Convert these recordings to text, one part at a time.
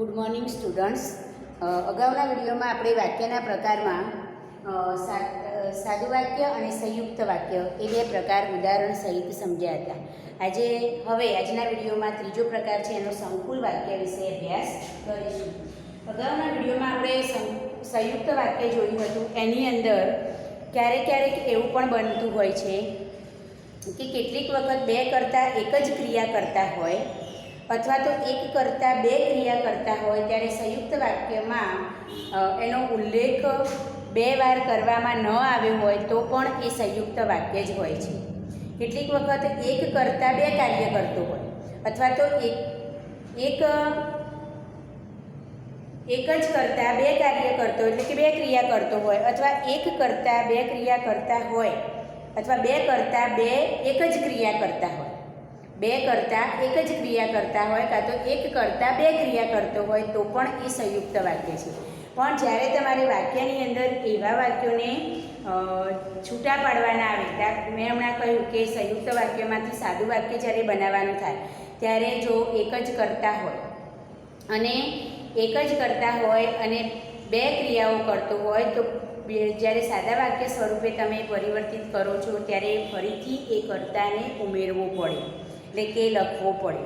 Good morning students. અગાઉના વિડીયોમાં આપણે વાક્યના પ્રકારમાં સાદું વાક્ય અને સંયુક્ત વાક્ય એ બે પ્રકાર ઉદાહરણ સહિત સમજ્યા હતા. આજના વિડીયોમાં ત્રીજો પ્રકાર છે, એનો સંકુલ વાક્ય વિશે અભ્યાસ કરીશું. અગાઉના વિડીયોમાં આપણે સંયુક્ત વાક્ય જોયું હતું. એની અંદર ક્યારેક એવું પણ બનતું હોય છે કે કેટલીક વખત બે કરતાં એક જ ક્રિયા કરતા હોય અથવા તો એક કરતાં બે ક્રિયા કરતા હોય, ત્યારે સંયુક્ત વાક્યમાં એનો ઉલ્લેખ બે વાર કરવામાં ન આવ્યો હોય તો પણ એ સંયુક્ત વાક્ય જ હોય છે. કેટલીક વખત એક કરતાં બે કાર્ય કરતો હોય અથવા તો એક જ કરતાં બે કાર્ય કરતો એટલે કે બે ક્રિયા કરતો હોય, અથવા એક કરતાં બે ક્રિયા કરતા હોય અથવા બે કરતાં બે એક જ ક્રિયા કરતા હોય, બે કરતાં એક જ ક્રિયા કરતા હોય કાં તો એક કરતાં બે ક્રિયા કરતો હોય તો પણ એ સંયુક્ત વાક્ય છે. પણ જ્યારે તમારે વાક્યની અંદર એવા વાક્યોને છૂટા પાડવાના આવે, મેં હમણાં કહ્યું કે સંયુક્ત વાક્યમાંથી સાદું વાક્ય જ્યારે બનાવવાનું થાય ત્યારે જો એક જ કરતા હોય અને બે ક્રિયાઓ કરતો હોય તો જ્યારે સાદા વાક્ય સ્વરૂપે તમે પરિવર્તિત કરો છો ત્યારે ફરીથી એ કર્તાને ઉમેરવો પડે, એટલે કે લખવો પડે.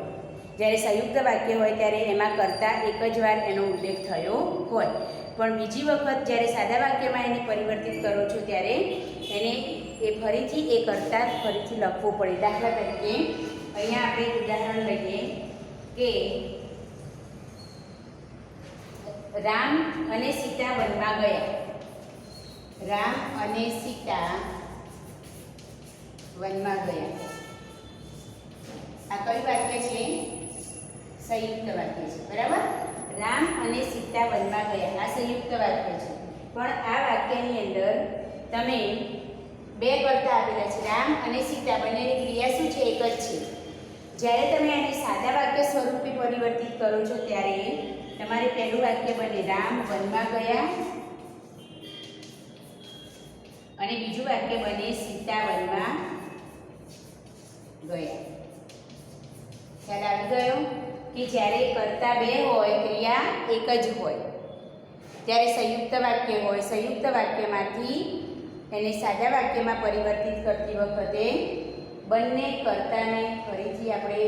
જ્યારે સંયુક્ત વાક્ય હોય ત્યારે એમાં કર્તા એક જ વાર એનો ઉલ્લેખ થયો હોય, પણ બીજી વખત જ્યારે સાદા વાક્યમાં એને પરિવર્તિત કરો છો ત્યારે એને ફરીથી લખવો પડે. દાખલા તરીકે અહીંયા આપણે ઉદાહરણ લઈએ કે રામ અને સીતા વનમાં ગયા. રામ અને સીતા વનમાં ગયા. આ કયું વાક્ય છે? સંયુક્ત વાક્ય છે, બરાબર. રામ અને સીતા વનમાં ગયા, આ સંયુક્ત વાક્ય છે. પણ આ વાક્યની અંદર તમે બે કર્તા આપેલા છે, રામ અને સીતા, બંનેની ક્રિયા શું છે? એક જ છે. જ્યારે તમે આને સાદા વાક્ય સ્વરૂપે પરિવર્તિત કરો છો ત્યારે તમારે પહેલું વાક્ય બને રામ વનમાં ગયા અને બીજું વાક્ય બને સીતા વનમાં ગયા. ખ્યાલ આવી ગયો કે જ્યારે કર્તા બે હોય, ક્રિયા એક જ હોય, ત્યારે સંયુક્ત વાક્ય હોય. સંયુક્ત વાક્યમાંથી એને સાદા વાક્યમાં પરિવર્તિત કરતી વખતે બંને કર્તાને ફરીથી આપણે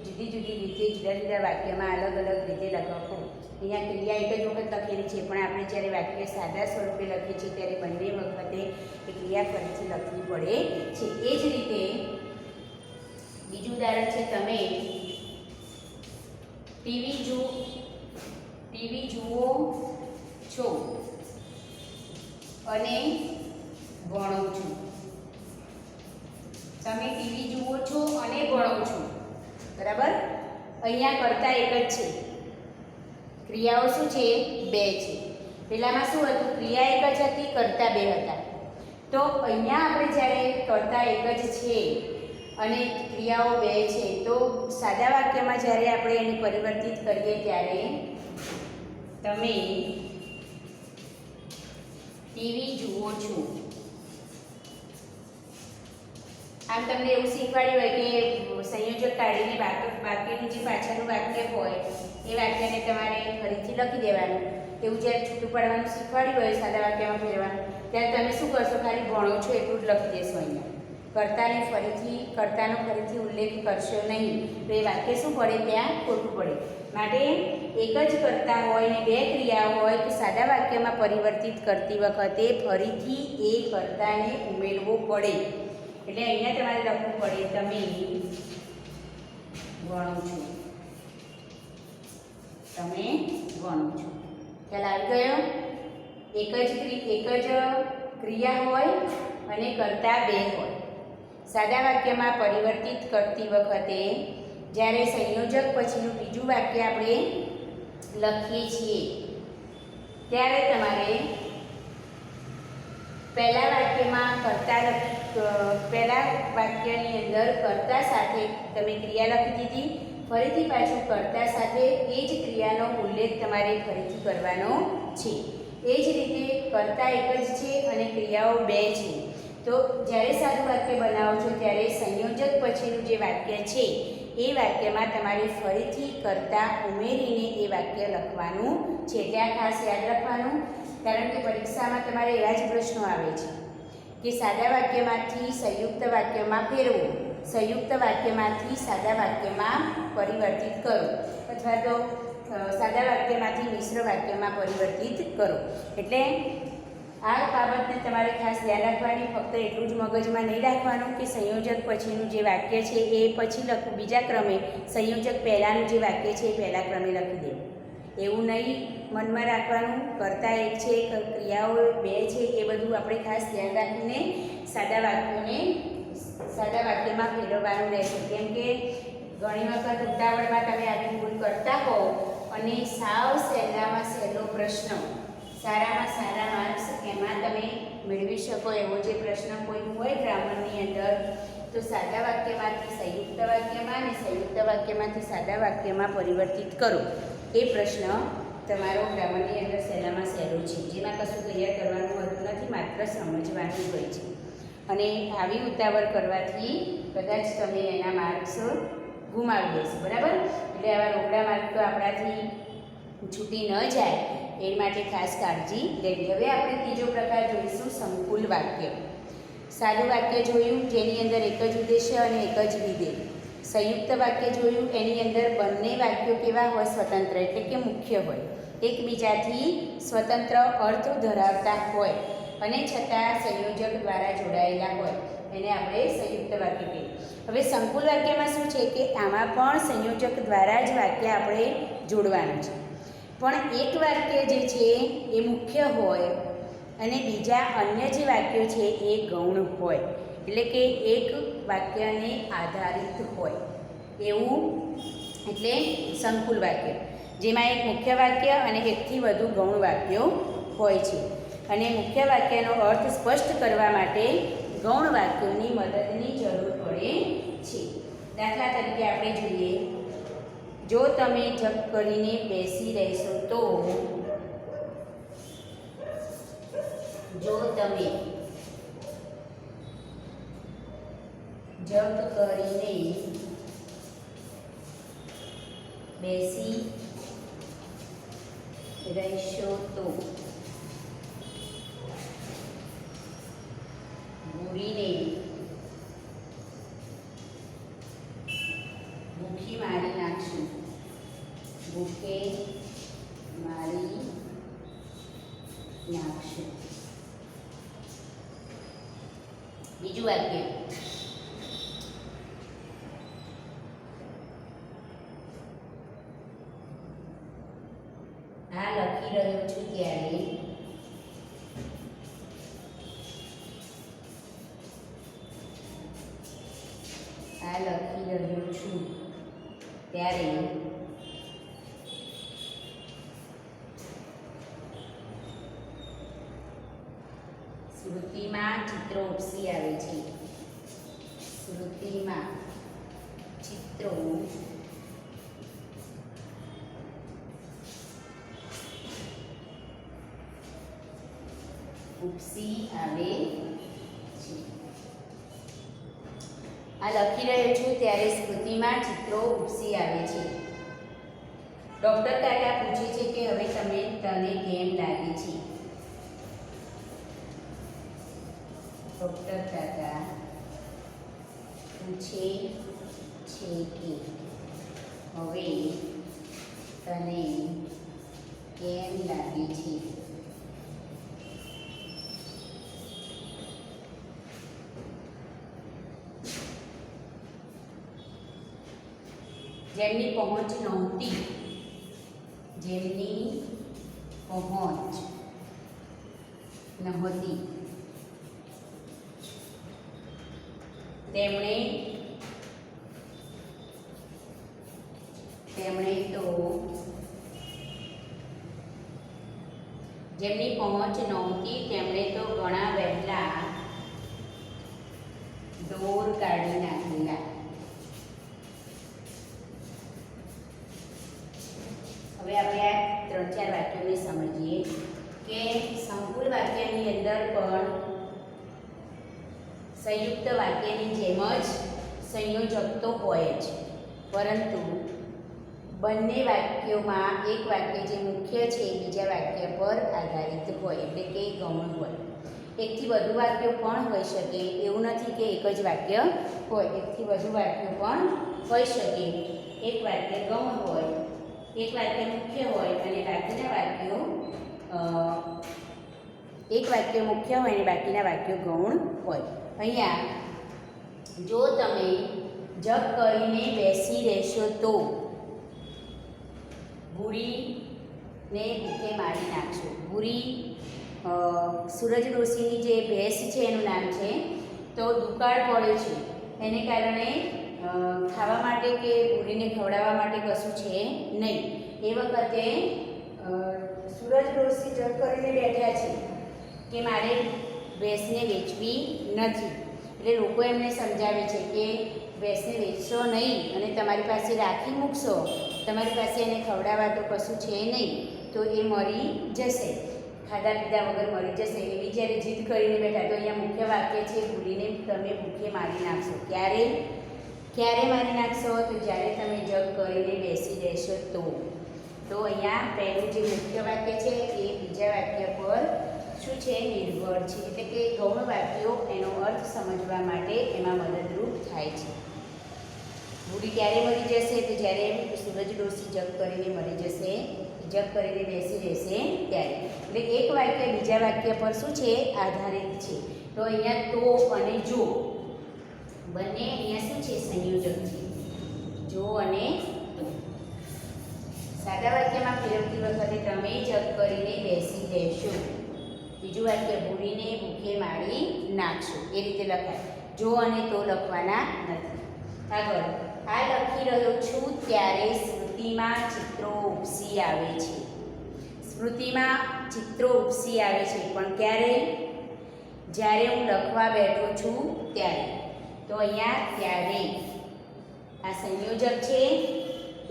જુદી રીતે જુદા વાક્યમાં અલગ રીતે લખવું. અહીંયા ક્રિયા એક જ વખત લખેલી છે, પણ આપણે જ્યારે વાક્ય સાદા સ્વરૂપે લખીએ છીએ ત્યારે બંને વખતે એ ક્રિયા ફરીથી લખવી પડે છે. એ જ રીતે બીજું ઉદાહરણ છે, તમે ટીવી જુઓ છો અને ભણો છો. તમે ટીવી જુઓ છો અને ભણો છો, બરાબર. અહીંયા કરતા એક જ છે, ક્રિયાઓ શું છે? બે છે. પહેલામાં શું હતું? ક્રિયા એક જ હતી, કરતા બે હતા. તો અહીંયા આપણે જ્યારે કરતા એક જ છે અને ક્રિયાઓ બે છે, તો સાદા વાક્યમાં જ્યારે આપણે એને પરિવર્તિત કરીએ ત્યારે તમે ટીવી જુઓ છો. આમ તમને એવું શીખવાડ્યું હોય કે સંયોજક કાઢીને બાકીનું જે પાછળનું વાક્ય હોય એ વાક્યને તમારે ફરીથી લખી દેવાનું. એવું જ્યારે છૂટું પાડવાનું શીખવાડ્યું હોય, સાદા વાક્યમાં ફેરવાનું, ત્યારે તમે શું કરશો? ખાલી ભણો છો એટલું જ લખી દેશો. અહીંયા કર્તાનો ફરીથી ઉલ્લેખ કરશો નહીં, તો એ વાક્ય શું પડે? ત્યાં ખોટું પડે. માટે એક જ કર્તા હોય ને બે ક્રિયા હોય તો સાદા વાક્યમાં પરિવર્તિત કરતી વખતે ફરીથી એ કર્તાને ઉમેરવો પડે. એટલે અહીંયા તમારે લખવું પડે તમે ભણો છો. તમે ભણો છો. ખ્યાલ આવી ગયો? એક જ ક્રિયા હોય અને કર્તા બે હોય. સાદા વાક્યમાં પરિવર્તિત કરતી વખતે જ્યારે સંયોજક પછીનું બીજું વાક્ય આપણે લખીએ છીએ ત્યારે તમારે પહેલા વાક્યની અંદર કર્તા સાથે તમે ક્રિયા લખી દીધી, ફરીથી પાછું કર્તા સાથે એ જ ક્રિયાનો ઉલ્લેખ તમારે ફરીથી કરવાનો છે. એ જ રીતે કર્તા એક જ છે અને ક્રિયાઓ બે છે. તો જ્યારે સાદું વાક્ય બનાવો છો ત્યારે સંયોજક પછીનું જે વાક્ય છે એ વાક્યમાં તમારે ફરીથી કરતા ઉમેરીને એ વાક્ય લખવાનું છે. ત્યાં ખાસ યાદ રાખવાનું, કારણ કે પરીક્ષામાં તમારે એવા જ પ્રશ્નો આવે છે કે સાદા વાક્યમાંથી સંયુક્ત વાક્યમાં ફેરવો, સંયુક્ત વાક્યમાંથી સાદા વાક્યમાં પરિવર્તિત કરો, અથવા તો સાદા વાક્યમાંથી મિશ્ર વાક્યમાં પરિવર્તિત કરો. એટલે આ બાબતને તમારે ખાસ ધ્યાન રાખવાની. ફક્ત એટલું જ મગજમાં નહીં રાખવાનું કે સંયોજક પછીનું જે વાક્ય છે એ પછી લખવું, બીજા ક્રમે, સંયોજક પહેલાંનું જે વાક્ય છે એ પહેલા ક્રમે લખી દેવું, એવું નહીં મનમાં રાખવાનું. કરતા એક છે, ક્રિયાઓ બે છે, એ બધું આપણે ખાસ ધ્યાન રાખીને સાદા વાક્યમાં ફેરવવાનું રહેશે. કેમ કે ઘણી વખત ઉતાવળમાં તમે આવી ભૂલ કરતા હો અને સાવ સહેલામાં સહેલો પ્રશ્ન, સારામાં સારા માર્ક્સ એમાં તમે મેળવી શકો એવો જે પ્રશ્ન કોઈ હોય ગ્રામરની અંદર, તો સાદા વાક્યમાંથી સંયુક્ત વાક્યમાં અને સંયુક્ત વાક્યમાંથી સાદા વાક્યમાં પરિવર્તિત કરો. એ પ્રશ્ન તમારો ગ્રામરની અંદર સહેલામાં સહેલો છે, જેમાં કશું તૈયાર કરવાનું હોતું નથી, માત્ર સમજવાનું હોય છે. અને આવી ઉતાવળ કરવાથી કદાચ તમે એના માર્ક્સ ગુમાવી દેશો. બરાબર? એટલે આવા રોકડા માર્ક તો આપણાથી છૂટી ન જાય એ માટે ખાસ કાળજી લેવી. હવે આપણે ત્રીજો પ્રકાર જોઈશું, સંકુલ વાક્ય. સાદું વાક્ય જોયું જેની અંદર એક જ ઉદ્દેશ્ય અને એક જ વિધેય. સંયુક્ત વાક્ય જોયું એની અંદર બંને વાક્યો કેવા હોય? સ્વતંત્ર, એટલે કે મુખ્ય હોય, એકબીજાથી સ્વતંત્ર અર્થ ધરાવતા હોય અને છતાં સંયોજક દ્વારા જોડાયેલા હોય, એને આપણે સંયુક્ત વાક્ય કહીએ. હવે સંકુલ વાક્યમાં શું છે કે આમાં પણ સંયોજક દ્વારા જ વાક્ય આપણે જોડવાનું છે, પણ એક વાક્ય જે છે એ મુખ્ય હોય અને બીજા અન્ય જે વાક્યો છે એ ગૌણ હોય, એટલે કે એક વાક્યને આધારિત હોય એવું, એટલે સંકુલ વાક્ય, જેમાં એક મુખ્ય વાક્ય અને એકથી વધુ ગૌણ વાક્યો હોય છે. અને મુખ્ય વાક્યનો અર્થ સ્પષ્ટ કરવા માટે ગૌણ વાક્યોની મદદની જરૂર પડે છે. દાખલા તરીકે આપણે જોઈએ, જો તમે જપ કરીને બેસી રહેશો તો, જો તમે જપ કરીને બેસી રહેશો તો, ભૂરીને ભૂખી મારી નાખશું, ભૂખે મારી નાખશું. બીજું વાક્ય, આ લખી રહ્યો છું ત્યારે સ્મૃતિમાં ચિત્રો ઉપસી આવે છે. સ્મૃતિમાં ચિત્રો ઉપસી આવે છે. આ લખી રહ્યો છું ત્યારે સ્મૃતિમાં ચિત્રો ઉપસી આવે છે. ડૉક્ટર કાકા પૂછે છે કે હવે તને કેમ લાગે છે? ડૉક્ટર કાકા પૂછે છે કે હવે તને કેમ લાગે છે? જેમની પહોંચ નહોતી, જેમની પહોંચ નહોતી, તેમણે તો જેમની પહોંચ નહોતી તેમણે તો ઘણા વહેલા દોર કાઢી નાખેલા. હવે આપણે આ 3-4 વાક્યોને સમજીએ કે સંકુલ વાક્યની અંદર પણ સંયુક્ત વાક્યની જેમ જ સંયોજક તો હોય જ, પરંતુ બંને વાક્યોમાં એક વાક્ય જે મુખ્ય છે એ બીજા વાક્ય પર આધારિત હોય, એટલે કે ગૌણ હોય. એકથી વધુ વાક્યો પણ હોઈ શકે, એવું નથી કે એક જ વાક્ય હોય, એકથી વધુ વાક્યો પણ હોઈ શકે. એક વાક્ય ગૌણ હોય, એક વાક્ય મુખ્ય હોય અને બાકીના વાક્યો એક વાક્ય મુખ્ય હોય અને બાકીના વાક્યો ગૌણ હોય. અહીંયા જો તમે જગ કરીને બેસી રહેશો તો ભૂરીને ભૂખે મારી નાખશો. ભૂરી સૂરજ ડોશીની જે ભેંસ છે એનું નામ છે. તો દુકાળ પડે છે એને કારણે ખાવા માટે કે ભૂરીને ખવડાવવા માટે કશું છે નહીં. એ વખતે સૂરજ ડોશી જગ કરીને બેઠા છે કે મારે ભેંસને વેચવી નથી. એટલે લોકો એમને સમજાવે છે કે ભેંસને વેચશો નહીં અને તમારી પાસે રાખી મૂકશો, તમારી પાસે એને ખવડાવવા તો કશું છે નહીં, તો એ મરી જશે, ખાધા પીધા વગર મરી જશે. એવી જ્યારે જીદ કરીને બેઠા. તો અહીંયા મુખ્ય વાક્ય છે ભૂરીને તમે ભૂખે મારી નાખશો. ક્યારે મારી નાખશો? તો જ્યારે તમે જગ કરીને બેસી રહેશો તો. તો અહીંયા પહેલું જે મુખ્ય વાક્ય છે એ બીજા વાક્ય પર શું છે? નિર્ભર છે. એટલે કે ગૌણ વાક્યો એનો અર્થ સમજવા માટે એમાં મદદરૂપ થાય છે. ભૂરી ક્યારે મરી જશે? તો જ્યારે સૂરજ ડોશી જગ કરીને મરી જશે, જગ કરીને બેસી રહેશે ત્યારે. એટલે એક વાક્ય બીજા વાક્ય પર શું છે? આધારિત છે. તો અહીંયા તો અને જો બંને અહીંયા શું છે? સંયોજક છે. જો અને તો. સાદા વાક્યમાં ફેરવતી વખતે તમે જગ કરીને બેસી રહેશો. બીજું વાક્ય ભૂરીને ભૂખે મારી નાખશો. એ રીતે લખાય. જો અને તો લખવાના નથી. આગળ આ લખી રહ્યો છું ત્યારે સ્મૃતિમાં ચિત્રો ઉપસી આવે છે. સ્મૃતિમાં ચિત્રો ઉપસી આવે છે પણ ક્યારે? જ્યારે હું લખવા બેઠો છું ત્યારે. તો અહીંયા ત્યારે આ સંયોજક છે.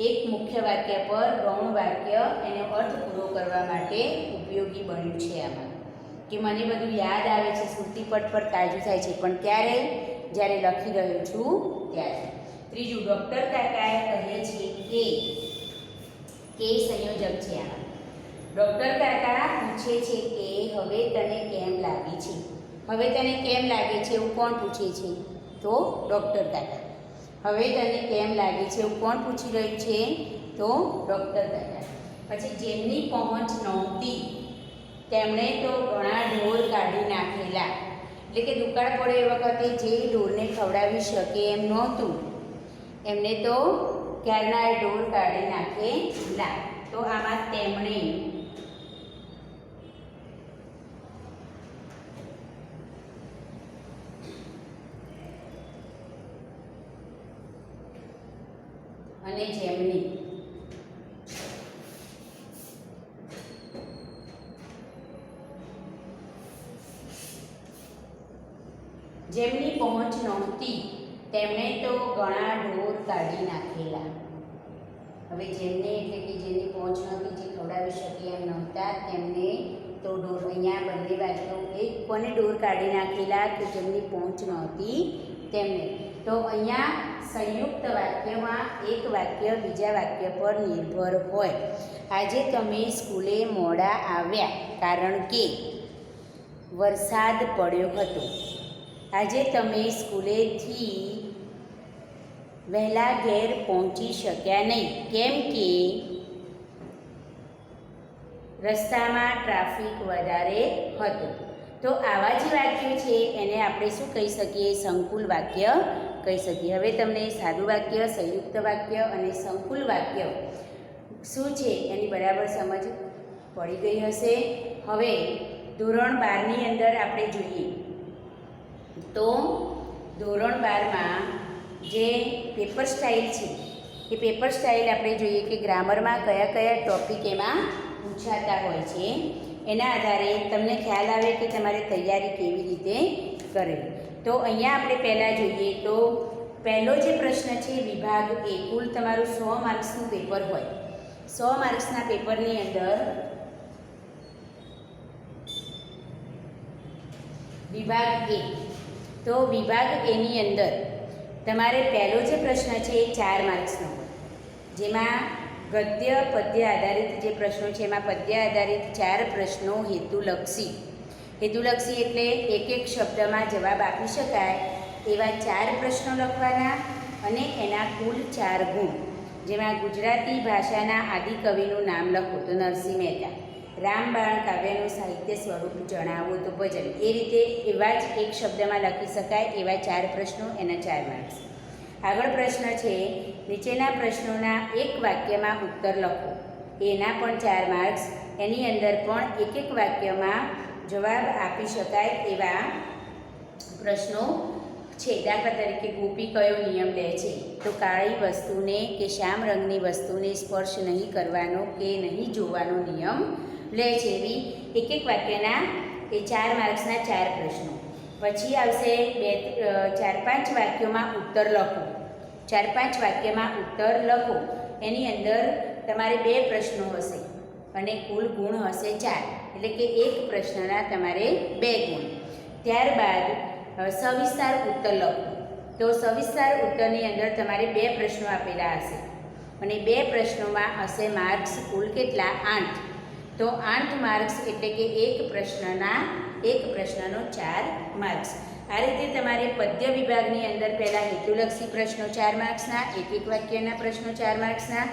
એક મુખ્ય વાક્ય પર ગૌણ વાક્ય એનો અર્થ પૂરો કરવા માટે ઉપયોગી બન્યું છે આમાં. કે મને બધું યાદ આવે છે, સ્મૃતિપટ પર તાજું થાય છે, પણ ક્યારે? જ્યારે લખી રહ્યો છું ત્યારે. ત્રીજું, ડૉક્ટર કાકાએ કહે છે કે સંયોજક છે આમાં. ડૉક્ટર કાકા પૂછે છે કે હવે તને કેમ લાગે છે? હવે તને કેમ લાગે છે એવું કોણ પૂછે છે? તો ડૉક્ટર કાકા. હવે તને કેમ લાગે છે એવું કોણ પૂછી રહ્યું છે? તો ડૉક્ટર કાકા. પછી જેમની પહોંચ નહોતી તેમણે તો ઘણા ઢોર કાઢી નાખેલા. એટલે કે દુકાળ પડે એ વખતે જે ઢોરને ખવડાવી શકે એમ નહોતું, એમને તો ક્યારના ઢોર કાઢી નાખેલા. તો આમાં તેમણે અને જેમની. જેમની પહોંચ નહોતી તેમણે તો ઘણા ઢોર કાઢી નાખેલા. હવે જેમને એટલે કે જેની પહોંચ નહોતી, જે ખવડાવી શકે એમ નહોતા, તેમને તો ઢોર. અહીંયા બંને વાક્યો એક કોને ઢોર કાઢી નાખેલા? કે જેમની પહોંચ નહોતી તેમને. તો અહીંયા સંયુક્ત વાક્યમાં એક વાક્ય બીજા વાક્ય પર નિર્ભર હોય. આજે તમે સ્કૂલે મોડા આવ્યા કારણ કે વરસાદ પડ્યો હતો. આજે તમે સ્કૂલેથી વહેલા ઘેર પહોંચી શક્યા નહીં કેમ કે રસ્તામાં ટ્રાફિક વધારે હતો. તો આવા જે વાક્યો છે એને આપણે શું કહી શકીએ? સંકુલ વાક્ય કહી શકીએ. હવે તમને સાદું વાક્ય, સંયુક્ત વાક્ય અને સંકુલ વાક્ય શું છે એની બરાબર સમજ પડી ગઈ હશે. હવે ધોરણ 12ની અંદર આપણે જોઈએ તો ધોરણ 12માં જે પેપર સ્ટાઇલ છે એ પેપર સ્ટાઇલ આપણે જોઈએ કે ગ્રામરમાં કયા કયા ટૉપિક એમાં પૂછાતા હોય છે. એના આધારે તમને ખ્યાલ આવે કે તમારે તૈયારી કેવી રીતે કરવી. તો અહીંયા આપણે પહેલાં જોઈએ તો પહેલો જે પ્રશ્ન છે વિભાગ એ. કુલ તમારું 100 માર્ક્સનું પેપર હોય. 100 માર્ક્સના પેપરની અંદર વિભાગ એ. તો વિભાગ એની અંદર તમારે પહેલો જે પ્રશ્ન છે એ 4 માર્ક્સનો હોય, જેમાં ગદ્ય પદ્ય આધારિત જે પ્રશ્નો છે એમાં પદ્ય આધારિત 4 પ્રશ્નો હેતુલક્ષી એટલે એક એક શબ્દમાં જવાબ આપી શકાય એવા 4 પ્રશ્નો લખવાના અને એના કુલ 4 ગુણ, જેમાં ગુજરાતી ભાષાના આદિકવિનું નામ લખો તો નરસિંહ મહેતા, રામબાણ કાવ્યનું સાહિત્ય સ્વરૂપ જણાવો તો ભજન. એ રીતે એવા જ એક શબ્દમાં લખી શકાય એવા 4 પ્રશ્નો, એના 4 માર્ક્સ. આગળ પ્રશ્ન છે, નીચેના પ્રશ્નોના એક વાક્યમાં ઉત્તર લખો, એના પણ 4 માર્ક્સ. એની અંદર પણ એક એક વાક્યમાં જવાબ આપી શકાય એવા પ્રશ્નો છે. દાખલા તરીકે ગોપી કયો નિયમ લે છે? તો કાળી વસ્તુને કે શ્યામ રંગની વસ્તુને સ્પર્શ નહીં કરવાનો કે નહીં જોવાનો નિયમ લે છે. એવી એક એક વાક્યના એ 4 માર્ક્સના 4 પ્રશ્નો. પછી આવશે 4-5 વાક્યોમાં ઉત્તર લખો. 4-5 વાક્યમાં ઉત્તર લખો. એની અંદર તમારે 2 પ્રશ્નો હશે અને કુલ ગુણ હશે 4, એટલે કે એક પ્રશ્નના તમારે 2 ગુણ. ત્યારબાદ સવિસ્તાર ઉત્તર લખો. તો સવિસ્તાર ઉત્તરની અંદર તમારે 2 પ્રશ્નો આપેલા હશે અને 2 પ્રશ્નોમાં હશે માર્ક્સ કુલ કેટલા? 8. તો 8 માર્ક્સ એટલે કે એક પ્રશ્નનો 4 માર્ક્સ. આ રીતે તમારે પદ્ય વિભાગની અંદર પહેલાં હેતુલક્ષી પ્રશ્નો 4 માર્ક્સના, એક વાક્યના પ્રશ્નો 4 માર્ક્સના,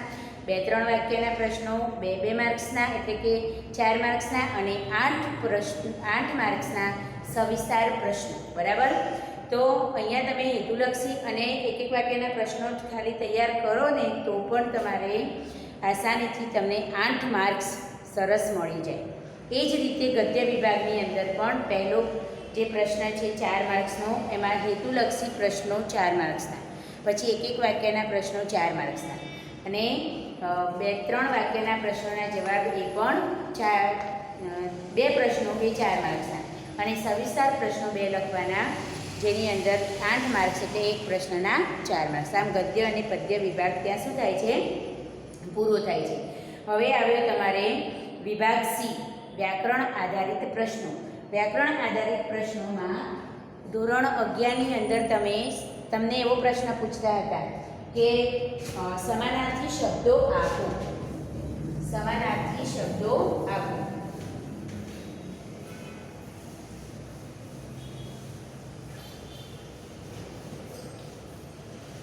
2-3 વાક્યના પ્રશ્નો 2 માર્ક્સના એટલે કે 4 માર્ક્સના અને 8 માર્ક્સના સવિસ્તાર પ્રશ્નો. બરાબર? તો અહીંયા તમે હેતુલક્ષી અને એક વાક્યના પ્રશ્નો ખાલી તૈયાર કરો ને તો પણ તમારે આસાનીથી તમને 8 માર્ક્સ સરસ મળી જાય. એ જ રીતે ગદ્ય વિભાગની અંદર પણ પહેલો જે પ્રશ્ન છે 4 માર્ક્સનો, એમાં હેતુલક્ષી પ્રશ્નો 4 માર્ક્સના, પછી એક વાક્યના પ્રશ્નો 4 માર્ક્સના અને 2-3 વાક્યના પ્રશ્નોના જવાબ એ પણ 2 પ્રશ્નો એ 4 માર્ક્સના અને સવિસ્તાર પ્રશ્નો 2 લખવાના, જેની અંદર 8 માર્ક્સ એટલે એક પ્રશ્નના 4 માર્ક્સ. આમ ગદ્ય અને પદ્ય વિભાગ ત્યાં શું થાય છે? પૂરો થાય છે. હવે આવ્યો તમારે વિભાગ સી, વ્યાકરણ આધારિત પ્રશ્નો. વ્યાકરણ આધારિત પ્રશ્નોમાં ધોરણ 11ની અંદર તમને એવો પ્રશ્ન પૂછતા હતા કે સમાનાર્થી શબ્દો આપો. સમાનાર્થી શબ્દો આપો.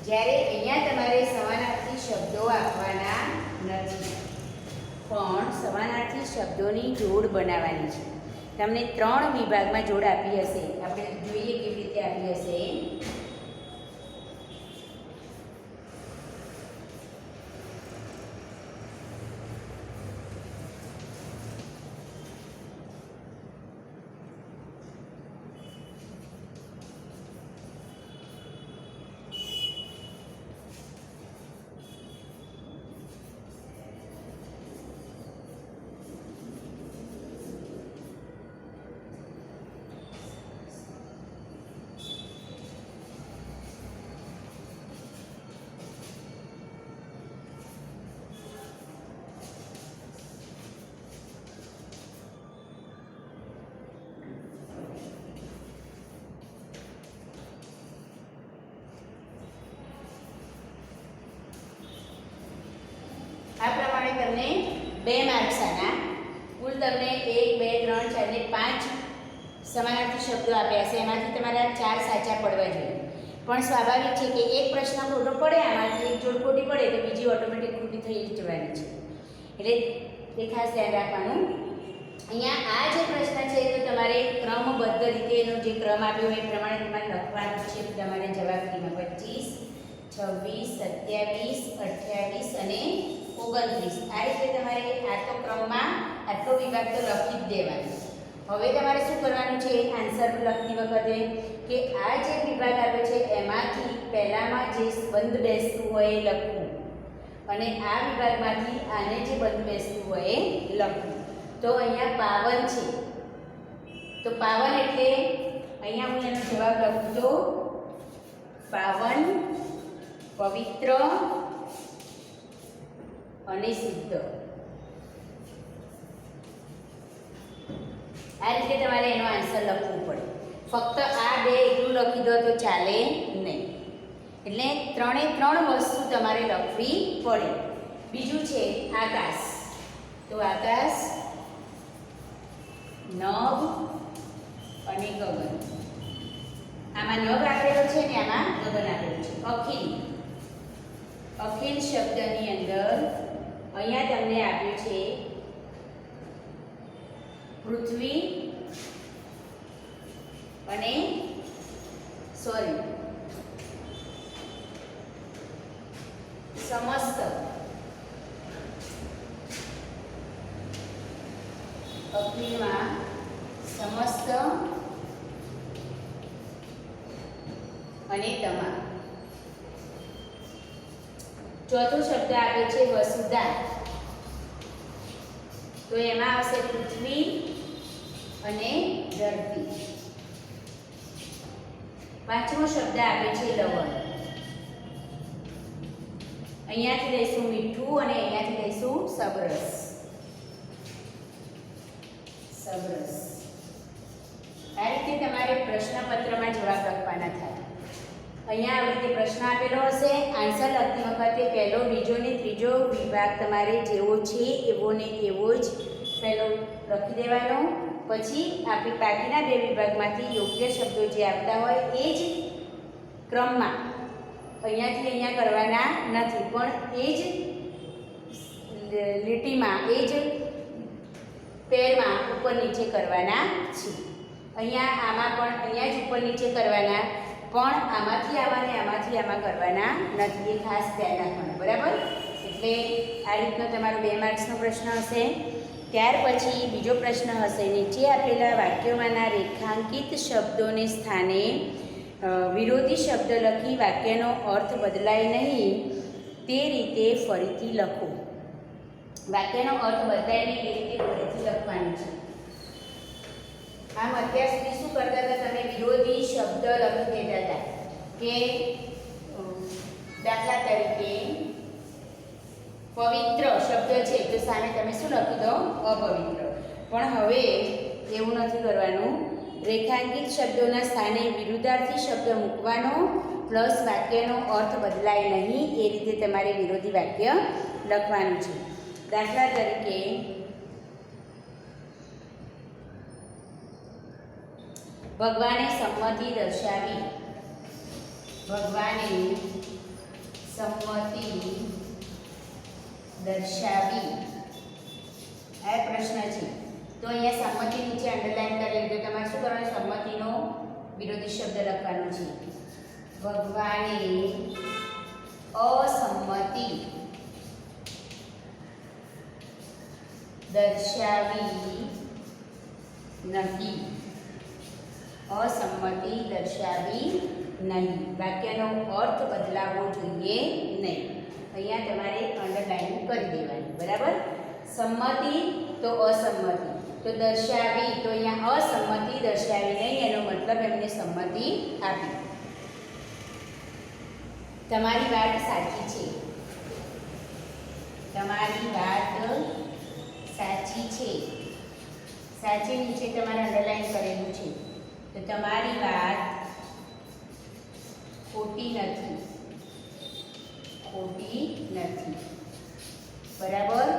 જ્યારે અહીંયા તમારે સમાનાર્થી શબ્દો આપવાના નથી, પણ સમાનાર્થી શબ્દોની જોડ બનાવવાની છે. તમને 3 વિભાગમાં જોડ આપી હશે. આપણે જોઈએ કેવી રીતે આપી હશે. આ પ્રમાણે તમને 2 માર્ક્સ આના કુલ તમને 1, 2, 3, 4 ને 5 સમાનાર્થી શબ્દો આપ્યા છે. એમાંથી તમારા 4 સાચા પડવા જોઈએ. પણ સ્વાભાવિક છે કે એક પ્રશ્ન ખોટો પડે, આમાંથી એક જોડ ખોટી પડે તો બીજી ઓટોમેટિક ખોટી થઈ જવાની છે. એટલે એ ખાસ ધ્યાન રાખવાનું. અહીંયા આ જે પ્રશ્ન છે તો તમારે ક્રમબદ્ધ રીતે એનો જે ક્રમ આપ્યો એ પ્રમાણે તમારે લખવાનું છે. તમારે જવાબમાં 25, 26, 27, 28 અને 29 આ રીતે તમારે આ તો ક્રમમાં આટલો વિભાગ તો લખી જ દેવાનો. હવે તમારે શું કરવાનું છે આન્સર લખતી વખતે કે આ જે વિભાગ આપ્યો છે એમાંથી પહેલામાં જે બંધ બેસતું હોય એ લખવું અને આ વિભાગમાંથી આને જે બંધ બેસતું હોય એ લખવું. તો અહીંયા 52 છે. તો 52 એટલે અહીંયા હું એનો જવાબ લખું તો 52 પવિત્ર અને શુદ્ધ. આ રીતે તમારે એનો આન્સર લખવું પડે. ફક્ત આ 2 એકલું લખી દો તો ચાલે નહીં. એટલે 3 એ 3 વસ્તુ તમારે લખવી પડે. બીજું છે આકાશ. તો આકાશ, નભ અને ગગન. આમાં નભ આપેલો છે ને આમાં ગગન આપેલું છે. અખિલ, અખિલ શબ્દની અંદર અહીંયા તમને આપ્યું છે પૃથ્વી અને સમસ્ત. અગ્નિમાં સમસ્ત અને તમામ. ચોથો શબ્દ આવે છે વસુધા. તો એમાં આવશે પૃથ્વી અને ધરતી. પાંચમો શબ્દ આવે છે લવણ. અહીંયાથી લઈશું મીઠું અને અહીંયાથી લઈશું સબરસ. સબરસ. આ રીતે તમારે પ્રશ્નપત્રમાં જવાબ લખવાના થાય. અહીંયા આવી રીતે પ્રશ્ન આપેલો હશે. આન્સર લખતી વખતે પહેલો, બીજો ને ત્રીજો વિભાગ તમારે જેવો છે એવો ને એવો જ પહેલો લખી દેવાનો. પછી આપણી બાકીના 2 વિભાગમાંથી યોગ્ય શબ્દો જે આવતા હોય એ જ ક્રમમાં અહીંયાથી અહીંયા કરવાના નથી, પણ એ જ લીટીમાં, એ જ પેરમાં ઉપર નીચે કરવાના છે. અહીંયા આમાં પણ અહીંયા જ ઉપર નીચે કરવાના, પણ આમાંથી આમાં ને આમાંથી આમાં કરવાના નથી. એ ખાસ ધ્યાન રાખવાનું, બરાબર? એટલે આ રીતનો તમારો 2 માર્ક્સનો પ્રશ્ન હશે. ત્યાર પછી બીજો પ્રશ્ન હશે, નીચે આપેલા વાક્યોમાંના રેખાંકિત શબ્દોને સ્થાને વિરોધી શબ્દ લખી વાક્યનો અર્થ બદલાય નહીં તે રીતે ફરીથી લખો. વાક્યનો અર્થ બદલાય નહીં એ રીતે ફરીથી લખવાનું છે. આમ અત્યાર સુધી શું કરતા હતા તમે? વિરોધી શબ્દ લખી દેતા હતા કે દાખલા તરીકે પવિત્ર શબ્દ છે તો સામે તમે શું લખી દો? અપવિત્ર. પણ હવે એવું નથી કરવાનું. રેખાંકિત શબ્દોના સ્થાને વિરુદ્ધાર્થી શબ્દ મૂકવાનો પ્લસ વાક્યનો અર્થ બદલાય નહીં એ રીતે તમારે વિરોધી વાક્ય લખવાનું છે. દાખલા તરીકે ભગવાને સંમતિ દર્શાવી. ભગવાને સંમતિ દર્શાવી. આ પ્રશ્ન છે. તો અહીંયા સંમતિ નીચે અંડરલાઈન કરેલી, તો તમારે શું કરવાનું? સંમતિનો વિરોધી શબ્દ લખવાનો છે. ભગવાને અસંમતિ દર્શાવી નહીં. અસંમતિ દર્શાવી નહીં. વાક્યનો અર્થ બદલાવવો જોઈએ નહીં. અહીંયા તમારે અંડરલાઈન કરી દેવાની, બરાબર? સંમતિ તો અસંમતિ, તો દર્શાવી તો અહીંયા અસંમતિ દર્શાવી નહીં, એનો મતલબ એમને સંમતિ આપી. તમારી વાત સાચી છે. તમારી વાત સાચી છે. સાચી નીચે તમારે અંડરલાઈન કરેલું છે. તો તમારી વાત ખોટી નથી. ખોટી નથી, બરાબર?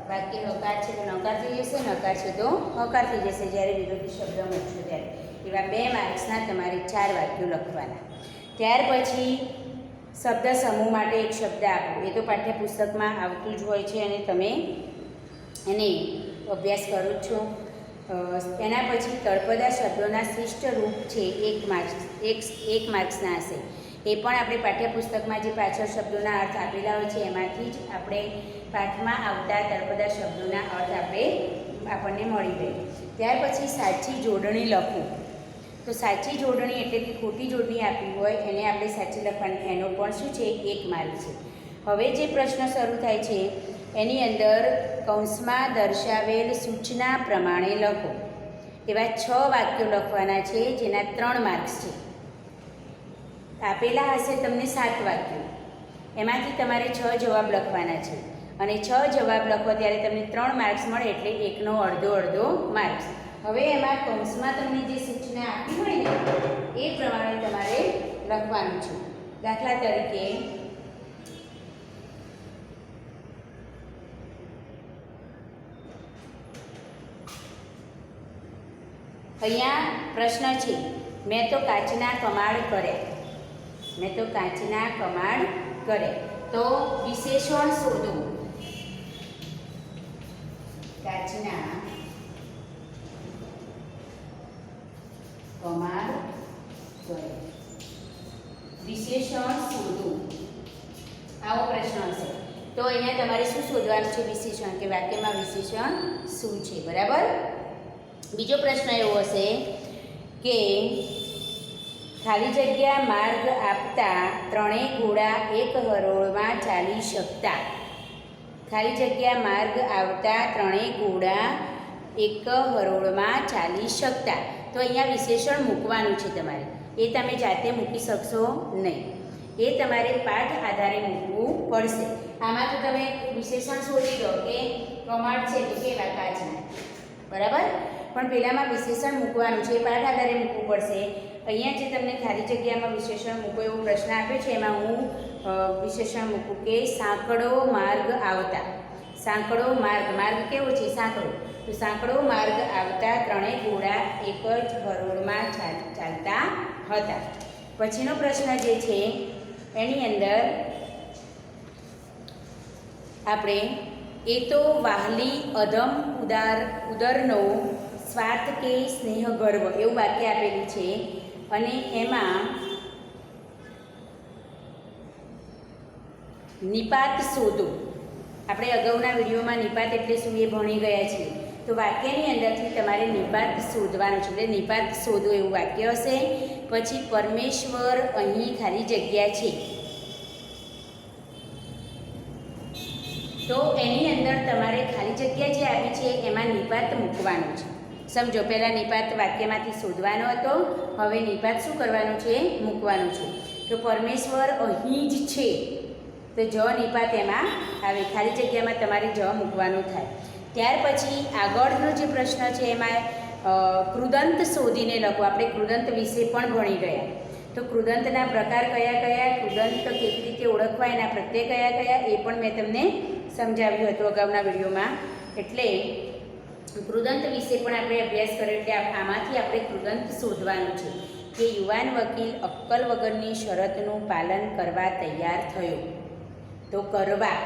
વાક્ય હકાર છે તો નકાર થઈ જશે, નકાર છે તો હકાર થઈ જશે જ્યારે વિરોધી શબ્દ મૂકશો ત્યારે. એવા 2 માર્ક્સના તમારે 4 વાક્યો લખવાના. ત્યાર પછી શબ્દ સમૂહ માટે એક શબ્દ આપો. એ તો પાઠ્યપુસ્તકમાં આવતું જ હોય છે અને તમે એને અભ્યાસ કરો જ છો. એના પછી તળપદા શબ્દોના શિષ્ટ રૂપ છે 1 માર્ક્સના હશે. એ પણ આપણે પાઠ્યપુસ્તકમાં જે પાછળ શબ્દોના અર્થ આપેલા હોય છે એમાંથી જ આપણે પાઠમાં આવતા તળપદા શબ્દોના અર્થ આપણને મળી રહે. ત્યાર પછી સાચી જોડણી લખો. તો સાચી જોડણી એટલે કે ખોટી જોડણી આપી હોય એને આપણે સાચી લખવાની. એનો પણ શું છે? 1 માર્ક છે. હવે જે પ્રશ્ન શરૂ થાય છે એની અંદર કૌંસમાં દર્શાવેલ સૂચના પ્રમાણે લખો. એવા 6 વાક્યો લખવાના છે જેના 3 માર્ક્સ છે. આપેલા હશે તમને 7 વાક્યો, એમાંથી તમારે 6 જવાબ લખવાના છે અને 6 જવાબ લખો ત્યારે તમને 3 માર્ક્સ મળે એટલે 1નો અડધો માર્ક્સ. હવે એમાં કૌંસમાં તમને જે સૂચના આપી હોય ને એ પ્રમાણે તમારે લખવાનું છે. દાખલા તરીકે અહીંયા પ્રશ્ન છે, મેં તો કાચના કમાડ કર્યા. મેં તો કાચના કમાડ કર્યા. તો વિશેષણ શોધો. કાચના કમાડ કર્યા. વિશેષણ શોધો. આવો પ્રશ્ન હશે. તો અહીંયા તમારે શું શોધવાનું છે? વિશેષણ, કે વાક્યમાં વિશેષણ શું છે. બરાબર. બીજો પ્રશ્ન એવો હશે કે ખાલી જગ્યા માર્ગ આપતા ત્રણેય ઘોડા એક હરોળમાં ચાલી શકતા. ખાલી જગ્યા માર્ગ આવતા ત્રણેય ઘોડા એક હરોળમાં ચાલી શકતા. તો અહીંયા વિશેષણ મૂકવાનું છે તમારે. એ તમે જાતે મૂકી શકશો નહીં. એ તમારે પાઠ આધારે મૂકવું પડશે. આમાં તો તમે વિશેષણ શોધી દો કે કમાડ છે તો કેવા કાચના. બરાબર. પણ પહેલાંમાં વિશેષણ મૂકવાનું છે, પાઠ આધારે મૂકવું પડશે. અહીંયા જે તમને ખાલી જગ્યામાં વિશેષણ મૂકો એવો પ્રશ્ન આપ્યો છે, એમાં હું વિશેષણ મૂકું કે સાંકડો માર્ગ આવતા. સાંકડો માર્ગ, માર્ગ કેવો છે? સાંકડો. તો સાંકડો માર્ગ આવતા ત્રણેય ઘોડા એક જ હરોળમાં ચાલતા હતા. પછીનો પ્રશ્ન જે છે એની અંદર આપણે એ તો વાહલી અધમ ઉદરનો સ્વાર્થ કે સ્નેહ ગર્વ એવું વાક્ય આપેલું છે. અને એમાં નિપાત શોધો. આપણે અગાઉના વિડીયોમાં નિપાત એટલે શું એ ભણી ગયા છીએ. તો વાક્યની અંદરથી તમારે નિપાત શોધવાનું છે. એટલે નિપાત શોધો એવું વાક્ય હશે. પછી પરમેશ્વર અહીં ખાલી જગ્યા છે. તો એની અંદર તમારે ખાલી જગ્યા જે આપી છે એમાં નિપાત મૂકવાનું છે. સમજો, પહેલાં નિપાત વાક્યમાંથી શોધવાનો હતો, હવે નિપાત શું કરવાનું છે? મૂકવાનું છે. તો પરમેશ્વર અહીં જ છે, તો જ નિપાત એમાં આવે. ખાલી જગ્યામાં તમારે જ મૂકવાનું થાય. ત્યાર પછી આગળનો જે પ્રશ્ન છે એમાં કૃદંત શોધીને લખો. આપણે કૃદંત વિશે પણ ભણી ગયા. તો કૃદંતના પ્રકાર કયા કયા, કૃદંત કેવી રીતે ઓળખવા, એના પ્રત્યય કયા કયા, એ પણ મેં તમને સમજાવ્યું હતું અગાઉના વિડીયોમાં. એટલે કૃદંત વિશે પણ આપણે અભ્યાસ કર્યો. એટલે આમાંથી આપણે કૃદંત શોધવાનું છે કે યુવાન વકીલ અક્કલ વગરની શરતનું પાલન કરવા તૈયાર થયો. તો કરવા,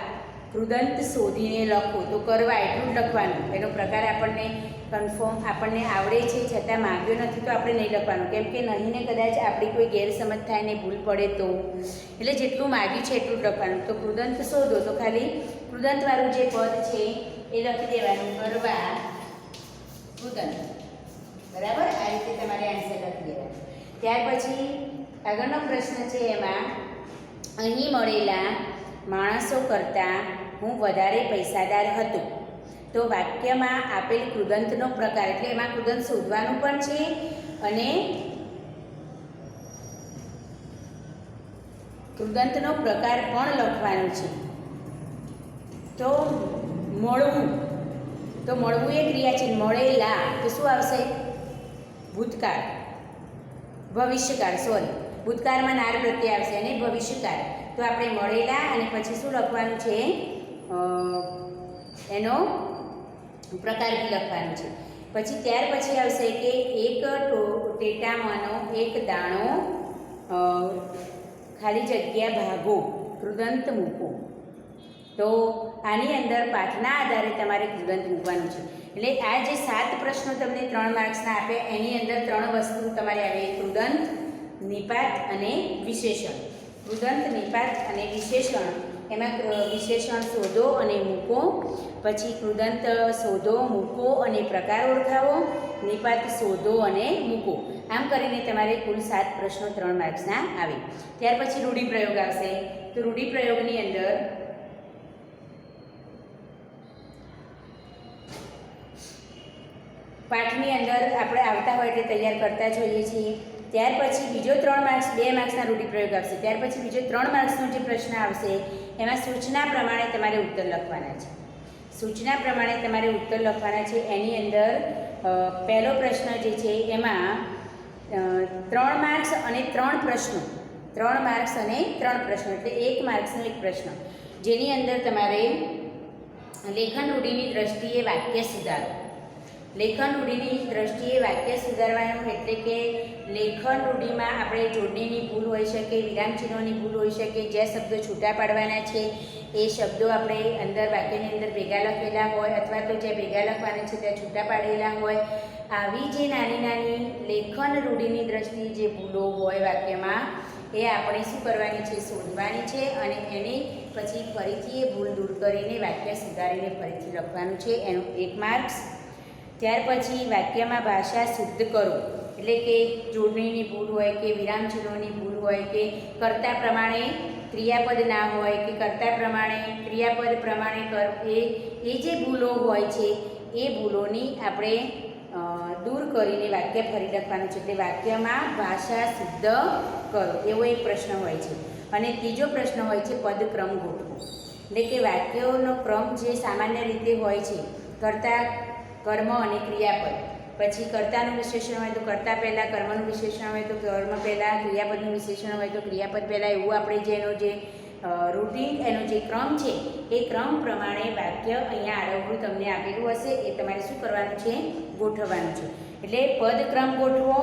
કૃદંત શોધીને લખો. તો કરવા એટલું જ લખવાનું. એનો પ્રકાર આપણને કન્ફર્મ આપણને આવડે છે છતાં માગ્યો નથી તો આપણે નહીં લખવાનું. કેમ કે નહીંને કદાચ આપણી કોઈ ગેરસમજ થાય ને ભૂલ પડે તો. એટલે જેટલું માગ્યું છે એટલું જ લખવાનું. તો કૃદંત શોધો. તો ખાલી કૃદંતવાળું જે પદ છે એ લખી દેવાનું. કરવા કૃદંત. બરાબર. આ રીતે તમારે આન્સર લખી દેવાનું. ત્યાર પછી આગળનો પ્રશ્ન છે એમાં અહીં મળેલા માણસો કરતાં હું વધારે પૈસાદાર હતો. તો વાક્યમાં આપેલ કૃદંતનો પ્રકાર, એટલે એમાં કૃદંત શોધવાનું પણ છે અને કૃદંતનો પ્રકાર પણ લખવાનો છે. તો મળવું, તો મળવું એ ક્રિયા છે. મળેલા તો શું આવશે? ભૂતકાળ, ભવિષ્યકાળ. સોરી, ભૂતકાળમાં નાર પ્રત્યય આવશે અને ભવિષ્યકાળ. તો આપણે મળેલા અને પછી શું લખવાનું છે? એનો પ્રકાર બી લખવાનું છે. પછી ત્યાર પછી આવશે કે એક ટેટામાંનો એક દાણો ખાલી જગ્યા ભાગો, કૃદંત મૂકો. તો આની અંદર પાઠના આધારે તમારે કૃદંત મૂકવાનું છે. એટલે આ જે 7 પ્રશ્નો તમને 3 માર્ક્સના આપે એની અંદર 3 વસ્તુ તમારે આવે: કૃદંત, નિપાત અને વિશેષણ. કૃદંત, નિપાત અને વિશેષણ. એમાં વિશેષણ શોધો અને મૂકો. પછી કૃદંત શોધો, મૂકો અને પ્રકાર ઓળખાવો. નિપાત શોધો અને મૂકો. આમ કરીને તમારે કુલ 7 પ્રશ્નો 3 માર્ક્સના આવે. ત્યાર પછી રૂઢિપ્રયોગ આવશે. તો રૂઢિપ્રયોગની અંદર પાઠની અંદર આપણે આવતા હોય એટલે તૈયાર કરતા જ હોઈએ છીએ. ત્યાર પછી બીજો 3 માર્ક્સ 2 માર્ક્સના રૂઢિપ્રયોગ આવશે. ત્યાર પછી બીજો 3 માર્ક્સનો જે પ્રશ્ન આવશે એમાં સૂચના પ્રમાણે તમારે ઉત્તર લખવાના છે. સૂચના પ્રમાણે તમારે ઉત્તર લખવાના છે. એની અંદર પહેલો પ્રશ્ન જે છે એમાં 3 માર્ક્સ અને 3 પ્રશ્નો 3 માર્ક્સ અને 3 પ્રશ્નો, એટલે 1 માર્ક્સનો એક પ્રશ્ન, જેની અંદર તમારે લેખન રૂઢિની દ્રષ્ટિએ વાક્ય સુધારો. લેખન રૂઢિની દ્રષ્ટિએ વાક્ય સુધારવાનું એટલે કે લેખન રૂઢિમાં આપણે જોડણીની ભૂલ હોઈ શકે, વિરામચિહ્નોની ભૂલ હોઈ શકે, જે શબ્દો છૂટા પાડવાના છે એ શબ્દો આપણે અંદર વાક્યની અંદર ભેગા લખેલા હોય અથવા તો જે ભેગા લખવાના છે ત્યાં છૂટા પાડેલા હોય, આવી જે નાની નાની લેખન રૂઢિની દ્રષ્ટિએ જે ભૂલો હોય વાક્યમાં એ આપણે શું કરવાની છે, શોધવાની છે અને એની પછી ફરીથી એ ભૂલ દૂર કરીને વાક્ય સુધારીને ફરીથી લખવાનું છે, એનો 1 માર્ક્સ. ત્યાર પછી વાક્યમાં ભાષા શુદ્ધ કરો, એટલે કે જોડણીની ભૂલ હોય કે વિરામચિહ્નોની ભૂલ હોય કે કર્તા પ્રમાણે ક્રિયાપદ ના હોય કે કર્તા પ્રમાણે ક્રિયાપદ પ્રમાણે એ જે ભૂલો હોય છે એ ભૂલોની આપણે દૂર કરીને વાક્ય ફરી લખવાનું છે, એટલે વાક્યમાં ભાષા શુદ્ધ કરો એવો એક પ્રશ્ન હોય છે. અને ત્રીજો પ્રશ્ન હોય છે પદક્રમ ગોઠવો, એટલે કે વાક્યોનો ક્રમ જે સામાન્ય રીતે હોય છે, કર્તા, કર્મ અને ક્રિયાપદ, પછી કર્તાનું વિશેષણ હોય તો કર્તા પહેલાં, કર્મનું વિશેષણ હોય તો કર્મ પહેલાં, ક્રિયાપદનું વિશેષણ હોય તો ક્રિયાપદ પહેલાં, એવું આપણે જે એનો જે રૂટિન એનો જે ક્રમ છે એ ક્રમ પ્રમાણે વાક્ય અહીંયા આડવરું તમને આપેલું હશે એ તમારે શું કરવાનું છે, ગોઠવવાનું છે. એટલે પદક્રમ ગોઠવો,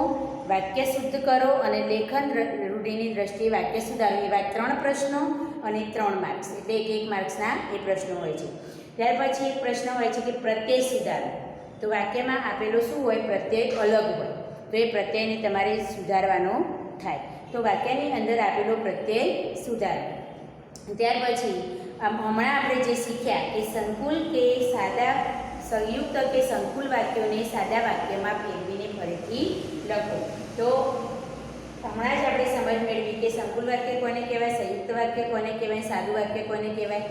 વાક્ય શુદ્ધ કરો અને લેખન રૂઢિની દ્રષ્ટિએ વાક્ય સુધારો, એવા 3 પ્રશ્નો અને 3 માર્ક્સ, એટલે 1 માર્ક્સના એ પ્રશ્નો હોય છે. ત્યાર પછી એક પ્રશ્ન હોય છે કે પ્રત્યય સુધારો, તો વાક્યમાં આપેલો શું હોય, પ્રત્યય અલગ હોય તો એ પ્રત્યયને તમારે સુધારવાનો થાય, તો વાક્યની અંદર આપેલો પ્રત્યય સુધારો. ત્યાર પછી હમણાં આપણે જે શીખ્યા કે સંકુલ કે સાદા, સંયુક્ત કે સંકુલ વાક્યોને સાદા વાક્યમાં ફેરવીને ફરીથી લખો. તો હમણાં જ આપણે સમજ મેળવી કે સંકુલ વાક્ય કોને કહેવાય, સંયુક્ત વાક્ય કોને કહેવાય, સાદું વાક્ય કોને કહેવાય,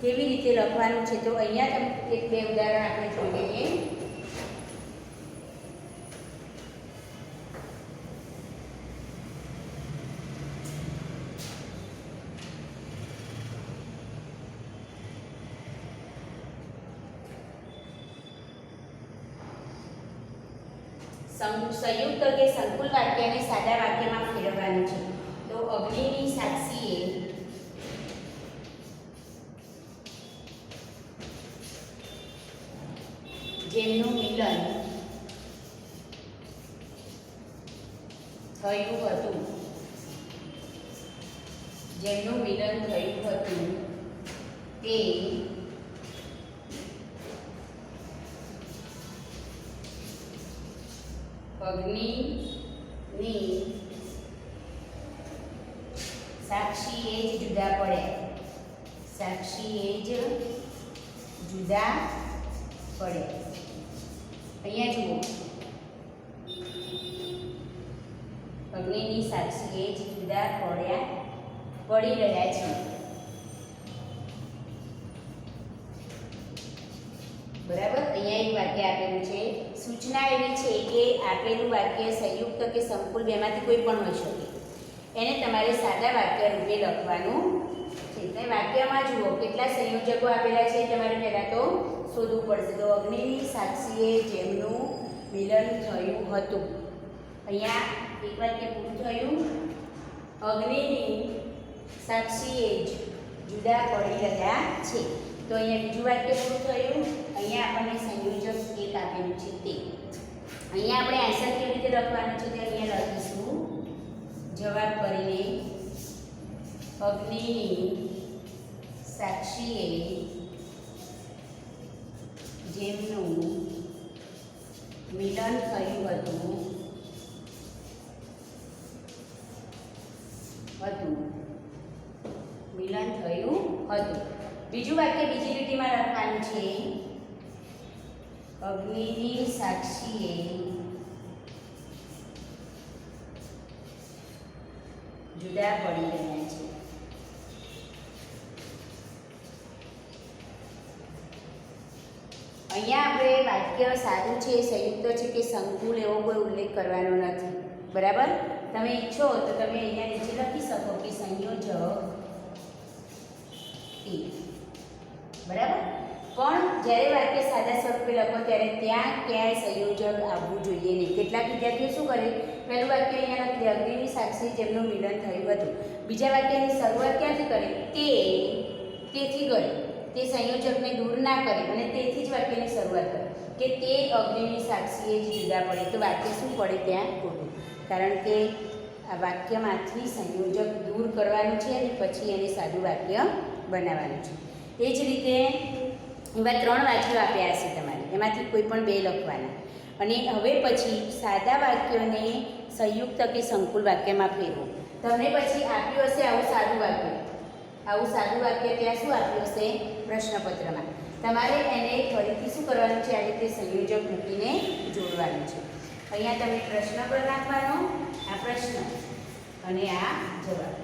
કેવી રીતે લખવાનું છે. તો અહીંયા તમે 1-2 ઉદાહરણ આપણે જોઈ લઈએ. સંયુક્ત કે સંકુલ વાક્યને સાદા વાક્યમાં ફેરવવાનું છે. તો અગ્નિની સાક્ષીએ જેમનું મિલન થયું હતું, જેમનું મિલન થયું હતું તે અગ્નિની સાક્ષીએ જ જુદા પડ્યા, સાક્ષીએ જ જુદા પડ્યા. અહીંયા જુઓ, અગ્નિની સાક્ષીએ જ જુદા પડી રહ્યા છે. બરાબર, અહીંયા એક વાક્ય આપેલું છે. સૂચના એવી છે કે આપેલું વાક્ય સંયુક્ત કે સંકુલ બેમાંથી કોઈ પણ હોઈ શકે, એને તમારે સાદા વાક્ય રૂપે લખવાનું છે. તો વાક્યમાં જુઓ કેટલા સંયોજકો આપેલા છે, તમારે પહેલાં તો શોધવું પડશે. તો અગ્નિની સાક્ષીએ જેમનું મિલન થયું હતું, અહીંયા એક વાક્ય પૂરું થયું, અગ્નિની સાક્ષીએ જ જુદા પડી રહ્યા છે. તો અહીંયા બીજું વાક્ય પૂરું થયું, અહીંયા આપણને સંયોજક એક આપેલું છે તે. અહીંયા આપણે આન્સર કેવી રીતે લખવાનું છે તે અહીંયા લખીશું, જવાબ કરીને અગ્નિની સાક્ષીએ જેમનું મિલન થયું હતું મિલન થયું હતું. બીજું વાક્ય બીજી લીટીમાં લખવાનું છે, અગ્નિની સાક્ષીએ જુદા પડી રહ્યા છે. અહીંયા આપણે વાક્ય સાદું છે, સંયુક્ત છે કે સંકુલ એવો કોઈ ઉલ્લેખ કરવાનો નથી. બરાબર, તમે ઈચ્છો તો તમે અહીંયા નીચે લખી શકો કે સંયોજક એ. બરાબર, પણ જ્યારે વાક્ય સાદા સ્વરૂપે લખો ત્યારે ત્યાં ક્યાંય સંયોજક આવવું જોઈએ નહીં. કેટલાક વિદ્યાર્થીઓ શું કરે, પહેલું વાક્ય અહીંયા લખી દે, અગ્નિની સાક્ષી જેમનું મિલન થયું હતું. બીજા વાક્યની શરૂઆત ક્યાંથી કરે, તેથી કરે, તે સંયોજકને દૂર ના કરે અને તેથી જ વાક્યની શરૂઆત કરે કે તે અગ્નિની સાક્ષીએ જ જુદા પડે, તો વાક્ય શું પડે ત્યાં ખોટું, કારણ કે આ વાક્યમાંથી સંયોજક દૂર કરવાનું છે અને પછી એને સાદું વાક્ય બનાવવાનું છે. એ જ રીતે એવા 3 વાક્યો આપ્યા હશે તમારે, એમાંથી કોઈ પણ 2 લખવાના અને હવે પછી સાદા વાક્યોને સંયુક્ત કે સંકુલ વાક્યમાં ફેરવો. તમને પછી આપ્યું હશે આવું સાદું વાક્ય ત્યાં શું આપ્યું હશે પ્રશ્નપત્રમાં, તમારે એને ફરીથી શું કરવાનું છે, આ રીતે સંયોજક મૂકીને જોડવાનું છે. અહીંયા તમે પ્રશ્ન પર નાખવાનો, આ પ્રશ્ન અને આ જવાબ.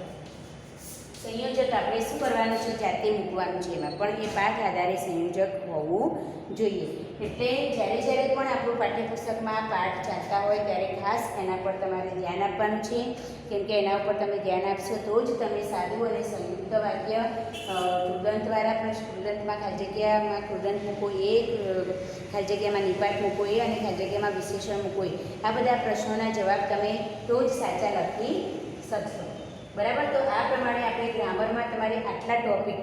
સંયોજક આપણે શું કરવાનું છે, જાતે મૂકવાનું છે એમાં, પણ એ પાઠ આધારે સંયોજક હોવું જોઈએ. એટલે જ્યારે પણ આપણું પાઠ્યપુસ્તકમાં પાઠ ચાલતા હોય ત્યારે ખાસ એના પર તમારે ધ્યાન આપવાનું છે, કેમ કે એના ઉપર તમે ધ્યાન આપશો તો જ તમે સાદું અને સંયુક્ત વાક્ય કૃદંતવાળા પ્રશ્ન, કૃદંતમાં ખાલી જગ્યામાં કૃદંત મૂકો એ, ખાલી જગ્યામાં નિપાત મૂકો એ અને ખાલી જગ્યામાં વિશેષણ મૂકો એ, આ બધા પ્રશ્નોના જવાબ તમે તો જ સાચા લખી શકશો. બરાબર, તો આ પ્રમાણે આપણે ગ્રામરમાં તમારે આટલા ટોપિક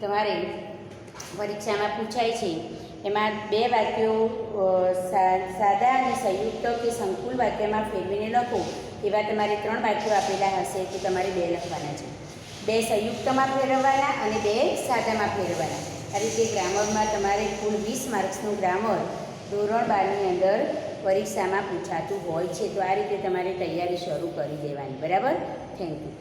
તમારે પરીક્ષામાં પૂછાય છે, એમાં 2 વાક્યો સાદા અને સંયુક્ત કે સંકુલ વાક્યમાં ફેરવીને લખો એવા તમારે 3 વાક્યો આપેલા હશે, તો તમારે 2 લખવાના છે. 2 સંયુક્તમાં ફેરવવાના અને 2 સાદામાં ફેરવવાના. આ રીતે ગ્રામરમાં તમારે કુલ 20 માર્ક્સનું ગ્રામર ધોરણ 12ની અંદર પરીક્ષામાં પૂછાતું હોય છે. તો આ રીતે તમારે તૈયારી શરૂ કરી દેવાની. બરાબર, થેન્ક યુ.